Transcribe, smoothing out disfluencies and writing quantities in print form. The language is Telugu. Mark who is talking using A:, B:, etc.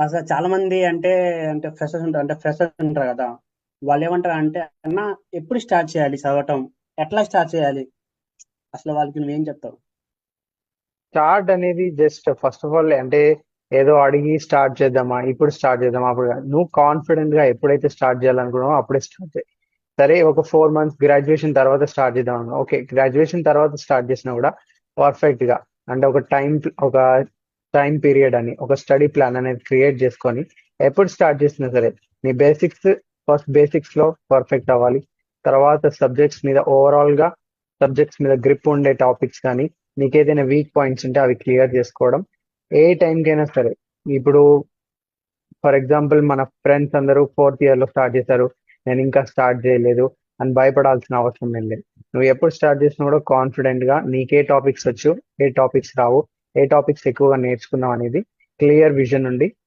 A: అసలు చాలా మంది అంటే ఫ్రెషర్స్ ఉంటారు కదా. వాళ్ళు ఏమంటారు అంటే, అన్న ఎప్పుడు స్టార్ట్ చేయాలి చదవటం, ఎట్లా స్టార్ట్ చేయాలి, అసలు వాళ్ళకి నువ్వేం చెప్తావు?
B: స్టార్ట్ అనేది జస్ట్ ఫస్ట్ ఆఫ్ ఆల్ అంటే ఏదో అడిగి స్టార్ట్ చేద్దామా, ఇప్పుడు స్టార్ట్ చేద్దామా, అప్పుడు కాదు. నువ్వు కాన్ఫిడెంట్ గా ఎప్పుడైతే స్టార్ట్ చేయాలనుకున్నావో అప్పుడే స్టార్ట్ చేయి. సరే, ఒక 4 మంత్స్ గ్రాడ్యుయేషన్ తర్వాత స్టార్ట్ చేద్దాం అన్నా, ఓకే, గ్రాడ్యుయేషన్ తర్వాత స్టార్ట్ చేసినా కూడా పర్ఫెక్ట్ గా అంటే ఒక టైం పీరియడ్ అని ఒక స్టడీ ప్లాన్ అనేది క్రియేట్ చేసుకొని ఎప్పుడు స్టార్ట్ చేసినా సరే నీ బేసిక్స్, ఫస్ట్ బేసిక్స్ లో పర్ఫెక్ట్ అవ్వాలి. తర్వాత సబ్జెక్ట్స్ మీద ఓవరాల్ గా సబ్జెక్ట్స్ మీద గ్రిప్ ఉండే టాపిక్స్ కానీ నీకేదైనా వీక్ పాయింట్స్ ఉంటే అవి క్లియర్ చేసుకోవడం. ఏ టైంకైనా సరే, ఇప్పుడు ఫర్ ఎగ్జాంపుల్ మన ఫ్రెండ్స్ అందరూ 4th ఇయర్ లో స్టార్ట్ చేశారు, నేను ఇంకా స్టార్ట్ చేయలేదు అని భయపడాల్సిన అవసరం ఏం లేదు. నువ్వు ఎప్పుడు స్టార్ట్ చేసినా కూడా కాన్ఫిడెంట్ గా నీకే టాపిక్స్ వచ్చు, ఏ టాపిక్స్ రావు, ఏ టాపిక్స్ ఎక్కువగా నేర్చుకున్నావు అనేది క్లియర్ విజన్ ఉండి